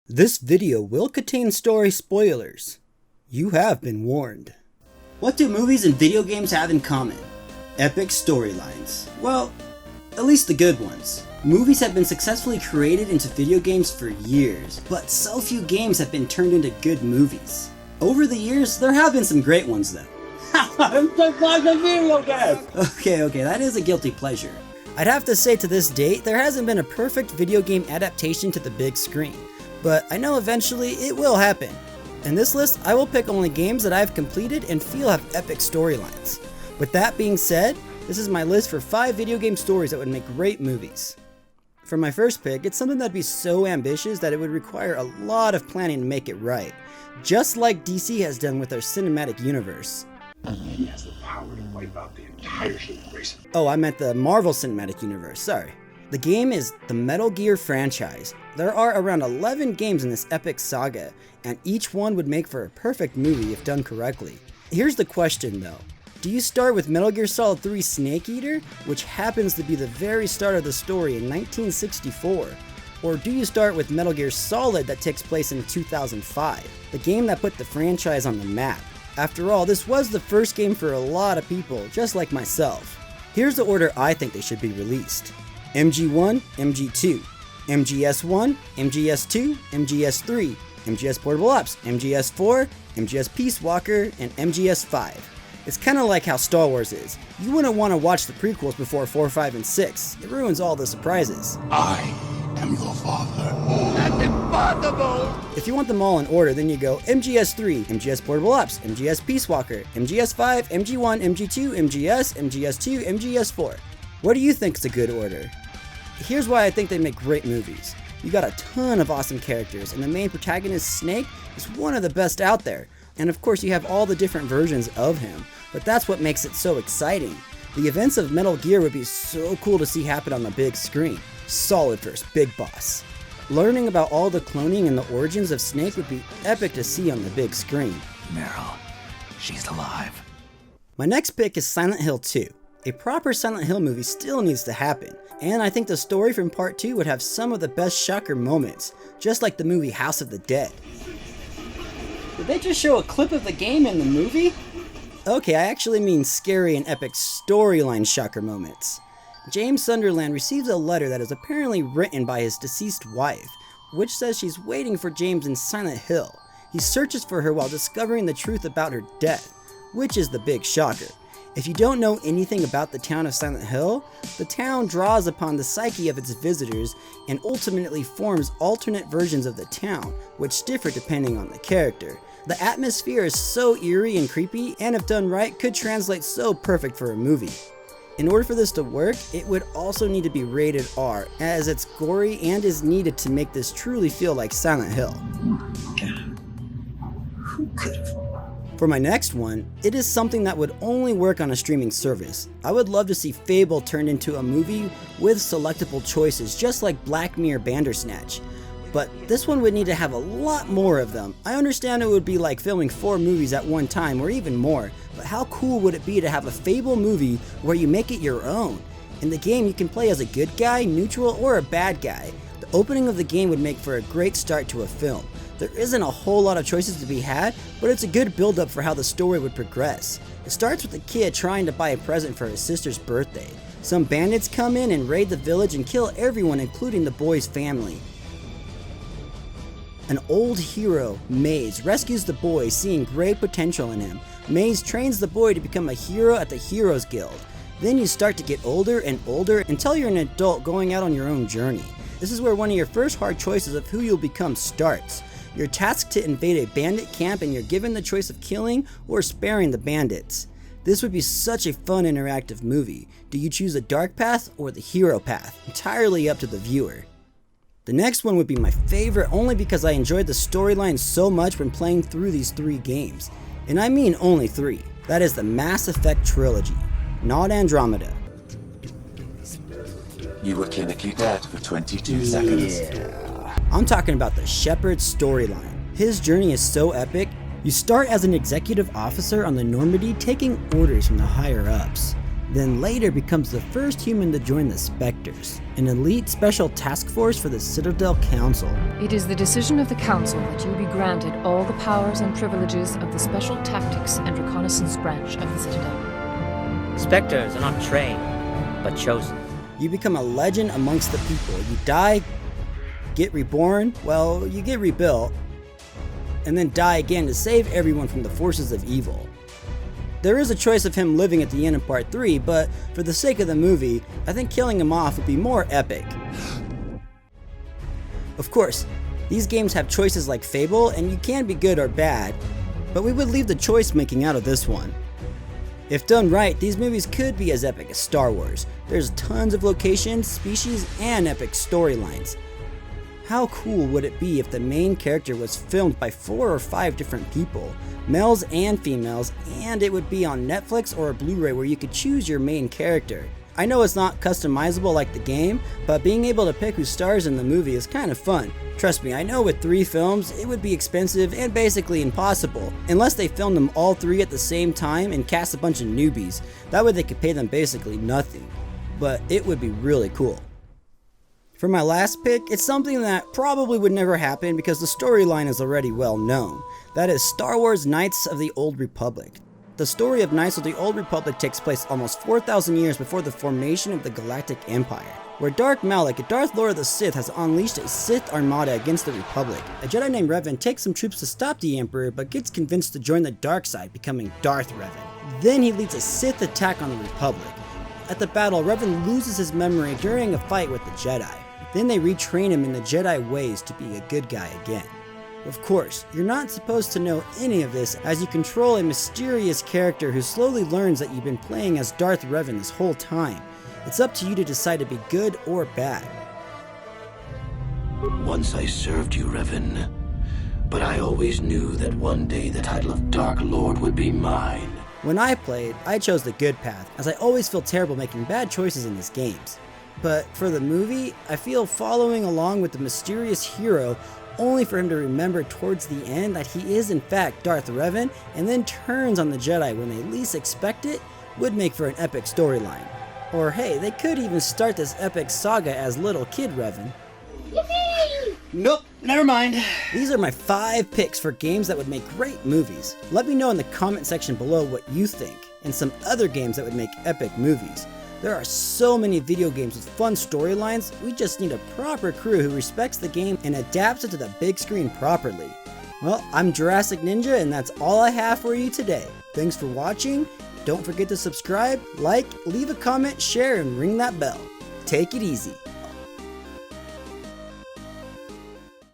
This video will contain story spoilers. You have been warned. What do movies and video games have in common? Epic storylines. Well, at least the good ones. Movies have been successfully created into video games for years, but so few games have been turned into good movies. Over the years, there have been some great ones though. I'm just like a video game! Okay, that is a guilty pleasure. I'd have to say to this date, there hasn't been a perfect video game adaptation to the big screen, but I know eventually it will happen. In this list, I will pick only games that I've completed and feel have epic storylines. With that being said, this is my list for 5 video game stories that would make great movies. For my first pick, it's something that'd be so ambitious that it would require a lot of planning to make it right, just like DC has done with their cinematic universe. He has the power to wipe out the entire human race. Oh, I meant the Marvel Cinematic Universe, sorry. The game is the Metal Gear franchise. There are around 11 games in this epic saga, and each one would make for a perfect movie if done correctly. Here's the question though. Do you start with Metal Gear Solid 3 Snake Eater, which happens to be the very start of the story in 1964? Or do you start with Metal Gear Solid that takes place in 2005, the game that put the franchise on the map? After all, this was the first game for a lot of people, just like myself. Here's the order I think they should be released. MG1, MG2, MGS1, MGS2, MGS3, MGS Portable Ops, MGS4, MGS Peace Walker, and MGS5. It's kinda like how Star Wars is. You wouldn't want to watch the prequels before 4, 5, and 6. It ruins all the surprises. I am your father. That's impossible! If you want them all in order, then you go MGS3, MGS Portable Ops, MGS Peace Walker, MGS5, MG1, MG2, MGS, MGS2, MGS4. What do you think is a good order? Here's why I think they make great movies. You got a ton of awesome characters, and the main protagonist, Snake, is one of the best out there. And of course you have all the different versions of him, but that's what makes it so exciting. The events of Metal Gear would be so cool to see happen on the big screen. Solid first, big boss. Learning about all the cloning and the origins of Snake would be epic to see on the big screen. Meryl, she's alive. My next pick is Silent Hill 2. A proper Silent Hill movie still needs to happen, and I think the story from part 2 would have some of the best shocker moments, just like the movie House of the Dead. Did they just show a clip of the game in the movie? Okay, I actually mean scary and epic storyline shocker moments. James Sunderland receives a letter that is apparently written by his deceased wife, which says she's waiting for James in Silent Hill. He searches for her while discovering the truth about her death, which is the big shocker. If you don't know anything about the town of Silent Hill, the town draws upon the psyche of its visitors and ultimately forms alternate versions of the town, which differ depending on the character. The atmosphere is so eerie and creepy, and if done right, could translate so perfect for a movie. In order for this to work, it would also need to be rated R, as it's gory and is needed to make this truly feel like Silent Hill. God, who could have? For my next one, it is something that would only work on a streaming service. I would love to see Fable turned into a movie with selectable choices, just like Black Mirror Bandersnatch. But this one would need to have a lot more of them. I understand it would be like filming 4 movies at one time or even more, but how cool would it be to have a Fable movie where you make it your own? In the game, you can play as a good guy, neutral, or a bad guy. The opening of the game would make for a great start to a film. There isn't a whole lot of choices to be had, but it's a good build-up for how the story would progress. It starts with a kid trying to buy a present for his sister's birthday. Some bandits come in and raid the village and kill everyone, including the boy's family. An old hero, Maze, rescues the boy, seeing great potential in him. Maze trains the boy to become a hero at the Heroes Guild. Then you start to get older and older until you're an adult going out on your own journey. This is where one of your first hard choices of who you'll become starts. You're tasked to invade a bandit camp and you're given the choice of killing or sparing the bandits. This would be such a fun interactive movie. Do you choose the dark path or the hero path? Entirely up to the viewer. The next one would be my favorite only because I enjoyed the storyline so much when playing through these 3 games. And I mean only 3. That is the Mass Effect Trilogy, not Andromeda. You were clinically dead for 22 seconds. I'm talking about the Shepard's storyline. His journey is so epic. You start as an executive officer on the Normandy taking orders from the higher ups. then later becomes the first human to join the Spectres, an elite special task force for the Citadel Council. It is the decision of the Council that you be granted all the powers and privileges of the Special Tactics and Reconnaissance branch of the Citadel. Spectres are not trained, but chosen. You become a legend amongst the people. You die, get reborn, well, you get rebuilt, and then die again to save everyone from the forces of evil. There is a choice of him living at the end of part 3, but for the sake of the movie, I think killing him off would be more epic. Of course, these games have choices like Fable, and you can be good or bad, but we would leave the choice making out of this one. If done right, these movies could be as epic as Star Wars. There's tons of locations, species, and epic storylines. How cool would it be if the main character was filmed by 4 or 5 different people, males and females, and it would be on Netflix or a Blu-ray where you could choose your main character? I know it's not customizable like the game, but being able to pick who stars in the movie is kind of fun. Trust me, I know with 3 films, it would be expensive and basically impossible, unless they filmed them all 3 at the same time and cast a bunch of newbies. That way they could pay them basically nothing. But it would be really cool. For my last pick, it's something that probably would never happen because the storyline is already well known. That is Star Wars Knights of the Old Republic. The story of Knights of the Old Republic takes place almost 4,000 years before the formation of the Galactic Empire, where Darth Malak, a Darth Lord of the Sith, has unleashed a Sith armada against the Republic. A Jedi named Revan takes some troops to stop the Emperor, but gets convinced to join the dark side, becoming Darth Revan. Then he leads a Sith attack on the Republic. At the battle, Revan loses his memory during a fight with the Jedi. Then they retrain him in the Jedi ways to be a good guy again. Of course, you're not supposed to know any of this as you control a mysterious character who slowly learns that you've been playing as Darth Revan this whole time. It's up to you to decide to be good or bad. Once I served you, Revan, but I always knew that one day the title of Dark Lord would be mine. When I played, I chose the good path, as I always feel terrible making bad choices in these games. But for the movie, I feel following along with the mysterious hero only for him to remember towards the end that he is in fact Darth Revan and then turns on the Jedi when they least expect it would make for an epic storyline. Or hey, they could even start this epic saga as little kid Revan. Nope, never mind. These are my 5 picks for games that would make great movies. Let me know in the comment section below what you think and some other games that would make epic movies. There are so many video games with fun storylines, we just need a proper crew who respects the game and adapts it to the big screen properly. Well, I'm JurasicNinja and that's all I have for you today. Thanks for watching, don't forget to subscribe, like, leave a comment, share, and ring that bell. Take it easy.